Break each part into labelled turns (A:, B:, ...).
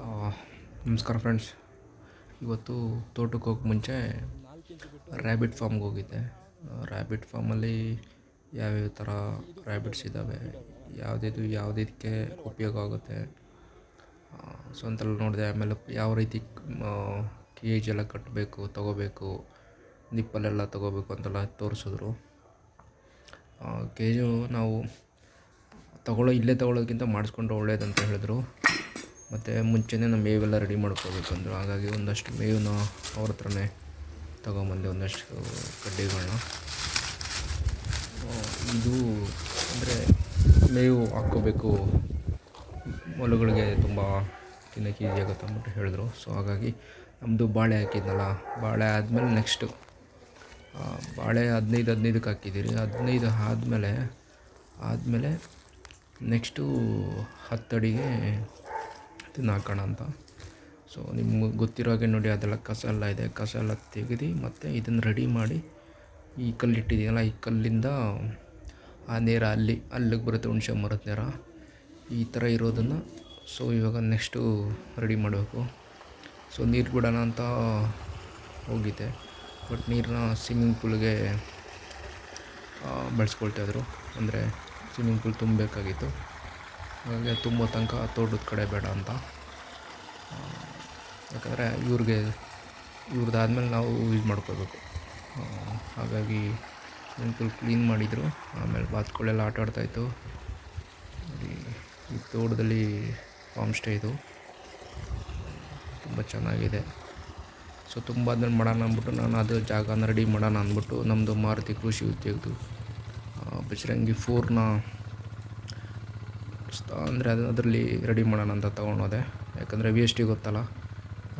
A: ಆ, ನಮಸ್ಕಾರ ಫ್ರೆಂಡ್ಸ್. ಇವತ್ತು ತೋಟಕ್ಕೆ ಹೋಗಕ್ಕೆ ಮುಂಚೆ ರ್ಯಾಬಿಟ್ ಫಾರ್ಮ್ಗೆ ಹೋಗಿದ್ದೆ. ರ್ಯಾಬಿಟ್ ಫಾರ್ಮಲ್ಲಿ ಯಾವ್ಯಾವ ಥರ ರ್ಯಾಬಿಟ್ಸ್ ಇದ್ದಾವೆ, ಯಾವುದಕ್ಕೆ ಉಪಯೋಗ ಆಗುತ್ತೆ, ಸೊ ಅಂತೆಲ್ಲ ನೋಡಿದೆ. ಆಮೇಲೆ ಯಾವ ರೀತಿ ಕೇಜ್ ಎಲ್ಲ ಕಟ್ಟಬೇಕು, ತೊಗೋಬೇಕು, ನಿಪ್ಪಲ್ಲೆಲ್ಲ ತೊಗೋಬೇಕು ಅಂತೆಲ್ಲ ತೋರಿಸಿದ್ರು. ಕೇಜು ನಾವು ಇಲ್ಲೇ ತೊಗೊಳ್ಳೋದಕ್ಕಿಂತ ಮಾಡಿಸ್ಕೊಂಡ್ರೆ ಒಳ್ಳೇದಂತ ಹೇಳಿದ್ರು. ಮತ್ತು ಮುಂಚೆನೇ ನಮ್ಮ ಮೇವೆಲ್ಲ ರೆಡಿ ಮಾಡ್ಕೋಬೇಕಂದ್ರು. ಹಾಗಾಗಿ ಒಂದಷ್ಟು ಮೇವನ್ನ ಅವ್ರ ಹತ್ರನೇ ತೊಗೊಂಬಂದೆ, ಒಂದಷ್ಟು ಕಡ್ಡಿಗಳನ್ನ. ಇದು ಅಂದರೆ ಮೇವು ಹಾಕ್ಕೋಬೇಕು, ಮೊಲಗಳಿಗೆ ತುಂಬ ತಿನ್ನೋಕ್ಕೆ ಈಸಿ ಆಗುತ್ತೆ ಅಂದ್ಬಿಟ್ಟು ಹೇಳಿದ್ರು. ಸೊ ಹಾಗಾಗಿ ನಮ್ಮದು ಬಾಳೆ ಹಾಕಿದ್ನಲ್ಲ, ಬಾಳೆ ಆದಮೇಲೆ ನೆಕ್ಸ್ಟು ಬಾಳೆ 15ಕ್ಕೆ ಹಾಕಿದ್ದೀರಿ. 15 ಆದಮೇಲೆ ನೆಕ್ಸ್ಟು 10 ಅಡಿಗೆ ಇದನ್ನು ಹಾಕೋಣ ಅಂತ. ಸೊ ನಿಮ್ಗೆ ಗೊತ್ತಿರೋ ಹಾಗೆ ನೋಡಿ, ಅದೆಲ್ಲ ಕಸ ಎಲ್ಲ ಇದೆ, ಕಸ ಎಲ್ಲ ತೆಗೆದು ಮತ್ತು ಇದನ್ನು ರೆಡಿ ಮಾಡಿ ಈ ಕಲ್ಲಿಟ್ಟಿದ್ದೀನಲ್ಲ, ಈ ಕಲ್ಲಿಂದ ಆ ನೇರ ಅಲ್ಲಿಗೆ ಬರುತ್ತೆ, ಹುಣಸೆ ಮರದ ನೇರ ಈ ಥರ ಇರೋದನ್ನು. ಸೊ ಇವಾಗ ನೆಕ್ಸ್ಟು ರೆಡಿ ಮಾಡಬೇಕು. ಸೊ ನೀರು ಬಿಡೋಣ ಅಂತ ಹೋಗಿದ್ದೆ, ಬಟ್ ನೀರನ್ನ ಸ್ವಿಮ್ಮಿಂಗ್ ಪೂಲ್ಗೆ ಬಳಸ್ಕೊಳ್ತಾಯಿದ್ರು. ಅಂದರೆ ಸ್ವಿಮ್ಮಿಂಗ್ ಪೂಲ್ ತುಂಬಬೇಕಾಗಿತ್ತು, ಹಾಗೆ ತುಂಬೋ ತನಕ ತೋಟದ ಕಡೆ ಬೇಡ ಅಂತ. ಯಾಕಂದರೆ ಇವ್ರದ್ದಾದ್ಮೇಲೆ ನಾವು ಯೂಸ್ ಮಾಡ್ಕೋಬೇಕು. ಹಾಗಾಗಿ ಸ್ವಿಮ್ಮಿಂಗ್ ಪೂಲ್ ಕ್ಲೀನ್ ಮಾಡಿದರು. ಆಮೇಲೆ ಬಾತುಗಳೆಲ್ಲ ಆಟ ಆಡ್ತಾಯಿತ್ತು. ಈ ತೋಟದಲ್ಲಿ ಫಾರ್ಮ್ ಸ್ಟೇ ಇದು ತುಂಬ ಚೆನ್ನಾಗಿದೆ. ಸೊ ತುಂಬ ಆದ್ಮೇಲೆ ಮಾಡೋಣ ಅಂದ್ಬಿಟ್ಟು ನಾನು ಅದು ಜಾಗನ ರೆಡಿ ಮಾಡೋಣ ಅಂದ್ಬಿಟ್ಟು ನಮ್ಮದು ಮಾರುತಿ ಕೃಷಿ ಉದ್ಯೋಗದ್ದು ಬಜರಂಗಿ 4ನ ಅಂದರೆ ಅದರಲ್ಲಿ ರೆಡಿ ಮಾಡೋಣ ಅಂತ ತೊಗೊಂಡೋದೆ. ಯಾಕಂದರೆ ವೇಸ್ಟಿ ಗೊತ್ತಲ್ಲ,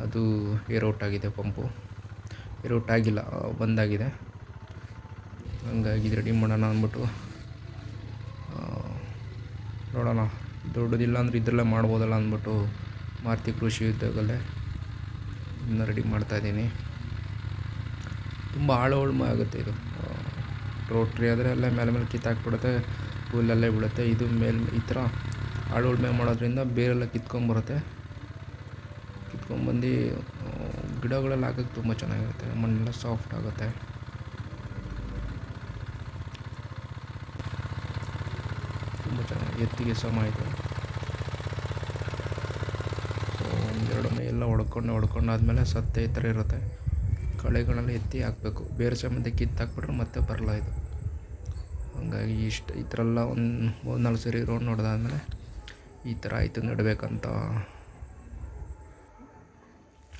A: ಅದು ಏರ್ಔಟ್ ಆಗಿದೆ, ಪಂಪು ಏರ್ಔಟ್ ಆಗಿಲ್ಲ, ಬಂದಾಗಿದೆ. ಹಂಗಾಗಿ ರೆಡಿ ಮಾಡೋಣ ಅಂದ್ಬಿಟ್ಟು ನೋಡೋಣ, ದೊಡ್ಡದಿಲ್ಲ ಅಂದರೆ ಇದರಲ್ಲೇ ಮಾಡ್ಬೋದಲ್ಲ ಅಂದ್ಬಿಟ್ಟು ಮಾರುತಿ ಕೃಷಿ ಉದ್ಯೋಗಲ್ಲೇ ಇದನ್ನ ರೆಡಿ ಮಾಡ್ತಾಯಿದ್ದೀನಿ. ತುಂಬ ಆಳ ಉಳ್ಮೆ ಆಗುತ್ತೆ ಇದು. ರೋಟ್ರಿ ಆದರೆ ಅಲ್ಲೇ ಮೇಲೆ ಕಿತ್ತಾಕ್ಬಿಡುತ್ತೆ, ಹುಲ್ಲಲ್ಲೇ ಬೀಳುತ್ತೆ. ಇದು ಈ ಥರ ಆಳು ಉಳ್ಮೆ ಮಾಡೋದ್ರಿಂದ ಬೇರೆಲ್ಲ ಕಿತ್ಕೊಂಬರುತ್ತೆ. ಕಿತ್ಕೊಂಡ್ಬಂದು ಗಿಡಗಳೆಲ್ಲ ಹಾಕೋಕ್ಕೆ ತುಂಬ ಚೆನ್ನಾಗಿರುತ್ತೆ, ಮಣ್ಣೆಲ್ಲ ಸಾಫ್ಟ್ ಆಗುತ್ತೆ. ತುಂಬ ಚೆನ್ನಾಗಿ ಎತ್ತಿಗೆ ಸಮ ಇದೆ. ಸೊ ಒಂದೆರಡು ಮೈ ಎಲ್ಲ ಹೊಡ್ಕೊಂಡಾದ್ಮೇಲೆ ಸತ್ತೆ ಈ ಥರ ಇರುತ್ತೆ. ಕಳೆಗಳೆಲ್ಲ ಎತ್ತಿ ಹಾಕಬೇಕು, ಬೇರೆ ಸಮೇತ ಕಿತ್ತಾಕ್ಬಿಟ್ರೆ ಮತ್ತೆ ಬರಲ್ಲ ಇದು. ಹಂಗಾಗಿ ಈ ಥರ ಎಲ್ಲ ಒಂದು 3-4 ಸರಿ ರೌಂಡ್ ನೋಡಿದಾದ್ಮೇಲೆ ಈ ಥರ ಆಯಿತು ನೆಡಬೇಕಂತ.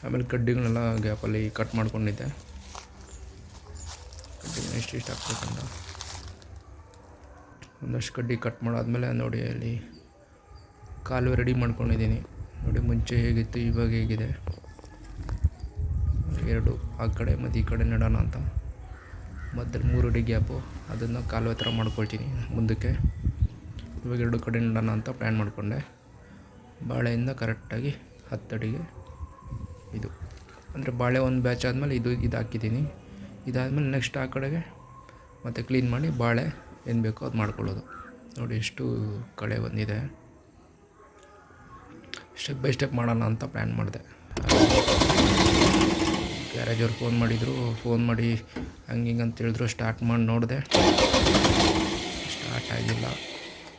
A: ಆಮೇಲೆ ಕಡ್ಡಿಗಳನ್ನೆಲ್ಲ ಗ್ಯಾಪಲ್ಲಿ ಕಟ್ ಮಾಡ್ಕೊಂಡಿದ್ದೆ. ಕಡ್ಡಿಗಳನ್ನ ಇಷ್ಟು ಹಾಕ್ಬೇಕಂತ ಒಂದಷ್ಟು ಕಡ್ಡಿ ಕಟ್ ಮಾಡಾದ್ಮೇಲೆ ನೋಡಿ, ಅಲ್ಲಿ ಕಾಲುವೆ ರೆಡಿ ಮಾಡ್ಕೊಂಡಿದ್ದೀನಿ. ನೋಡಿ ಮುಂಚೆ ಹೇಗಿತ್ತು, ಇವಾಗ ಹೇಗಿದೆ. 2 ಆ ಕಡೆ ಮತ್ತು ಈ ಕಡೆ ನೆಡೋಣ ಅಂತ. ಮಧ್ಯದಲ್ಲಿ 3 ಅಡಿ ಗ್ಯಾಪು, ಅದನ್ನು ಕಾಲುವೆ ಥರ ಮಾಡ್ಕೊಳ್ತೀನಿ ಮುಂದಕ್ಕೆ. ಇವಾಗ 2 ಕಡೆ ನೆಡೋಣ ಅಂತ ಪ್ಲ್ಯಾನ್ ಮಾಡಿಕೊಂಡೆ. ಬಾಳೆಯಿಂದ ಕರೆಕ್ಟಾಗಿ 10 ಅಡಿಗೆ ಇದು, ಅಂದರೆ ಬಾಳೆ ಒಂದು ಬ್ಯಾಚ್ ಆದಮೇಲೆ ಇದು ಹಾಕಿದ್ದೀನಿ. ಇದಾದಮೇಲೆ ನೆಕ್ಸ್ಟ್ ಆ ಕಡೆಗೆ ಮತ್ತು ಕ್ಲೀನ್ ಮಾಡಿ ಬಾಳೆ ಏನು ಬೇಕೋ ಅದು ಮಾಡ್ಕೊಳ್ಳೋದು. ನೋಡಿ ಎಷ್ಟು ಕಳೆ ಬಂದಿದೆ. ಸ್ಟೆಪ್ ಬೈ ಸ್ಟೆಪ್ ಮಾಡೋಣ ಅಂತ ಪ್ಲ್ಯಾನ್ ಮಾಡಿದೆ. ಗ್ಯಾರೇಜವ್ರು ಫೋನ್ ಮಾಡಿ ಹಂಗೆ ಹಿಂಗೆ ಅಂತ ಹೇಳಿದ್ರು. ಸ್ಟಾರ್ಟ್ ಮಾಡಿ ನೋಡಿದೆ, ಸ್ಟಾರ್ಟ್ ಆಗಿಲ್ಲ.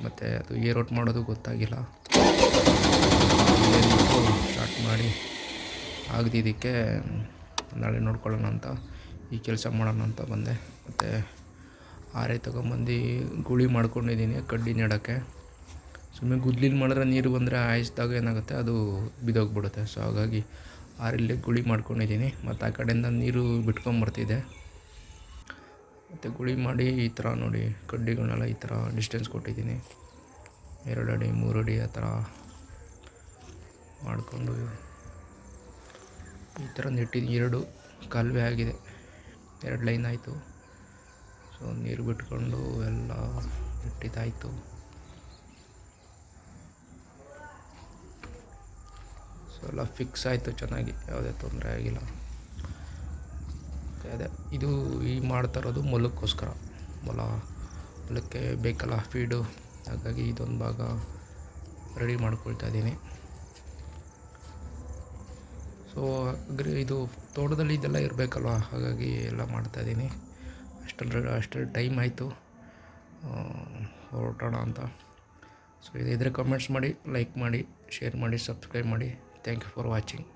A: ಮತ್ತು ಅದು ಏರ್ಔಟ್ ಮಾಡೋದು ಗೊತ್ತಾಗಿಲ್ಲ. ಸ್ಟಾರ್ಟ್ ಮಾಡಿ ಆಗದಿದ್ದಕ್ಕೆ ನಾಳೆ ನೋಡ್ಕೊಳ್ಳೋಣ ಅಂತ ಈ ಕೆಲಸ ಮಾಡೋಣ ಅಂತ ಬಂದೆ. ಮತ್ತು ಆರೆ ತೊಗೊಂಬಂದು ಗುಳಿ ಮಾಡ್ಕೊಂಡಿದ್ದೀನಿ ಕಡ್ಡಿ ನೆಡೋಕ್ಕೆ. ಸುಮ್ಮನೆ ಗುದ್ಲಿನ ಮಾಡಿದ್ರೆ ನೀರು ಬಂದರೆ ಆಯಿಸಿದಾಗ ಏನಾಗುತ್ತೆ, ಅದು ಬಿದ್ದೋಗ್ಬಿಡುತ್ತೆ. ಸೊ ಹಾಗಾಗಿ ಆರಿಲ್ಲೇ ಗುಳಿ ಮಾಡ್ಕೊಂಡಿದ್ದೀನಿ. ಮತ್ತು ಆ ಕಡೆಯಿಂದ ನೀರು ಬಿಟ್ಕೊಂಬರ್ತಿದೆ. ಮತ್ತು ಗುಳಿ ಮಾಡಿ ಈ ಥರ ನೋಡಿ ಕಡ್ಡಿಗಳನ್ನೆಲ್ಲ ಈ ಥರ ಡಿಸ್ಟೆನ್ಸ್ ಕೊಟ್ಟಿದ್ದೀನಿ. 2 ಅಡಿ 3 ಅಡಿ ಆ ಥರ ಮಾಡಿಕೊಂಡು ಈ ಥರ ನೆಟ್ಟಿದ್ದೀನಿ. 2 ಕಾಲುವೆ ಆಗಿದೆ, 2 ಲೈನ್ ಆಯಿತು. ಸೊ ನೀರು ಬಿಟ್ಕೊಂಡು ಎಲ್ಲ ನೆಟ್ಟಿದ್ದಾಯಿತು. ಸೊ ಎಲ್ಲ ಫಿಕ್ಸ್ ಆಯಿತು ಚೆನ್ನಾಗಿ, ಯಾವುದೇ ತೊಂದರೆ ಆಗಿಲ್ಲ. ಅದೇ ಇದು ಮಾಡ್ತಾ ಇರೋದು ಮೊಲಕ್ಕೋಸ್ಕರ. ಮೊಲಕ್ಕೆ ಬೇಕಲ್ಲ ಫೀಡು, ಹಾಗಾಗಿ ಇದೊಂದು ಭಾಗ ರೆಡಿ ಮಾಡ್ಕೊಳ್ತಾ ಇದ್ದೀನಿ. ಸೊ ಇದು ತೋಟದಲ್ಲಿ ಇದೆಲ್ಲ ಇರಬೇಕಲ್ವ, ಹಾಗಾಗಿ ಎಲ್ಲ ಮಾಡ್ತಾಯಿದ್ದೀನಿ. ಅಷ್ಟರಲ್ಲಿ ಟೈಮ್ ಆಯಿತು, ಹೊರಟೋಣ ಅಂತ. ಸೊ ಇದ್ರೆ ಕಮೆಂಟ್ಸ್ ಮಾಡಿ, ಲೈಕ್ ಮಾಡಿ, ಶೇರ್ ಮಾಡಿ, ಸಬ್ಸ್ಕ್ರೈಬ್ ಮಾಡಿ. Thank you for watching.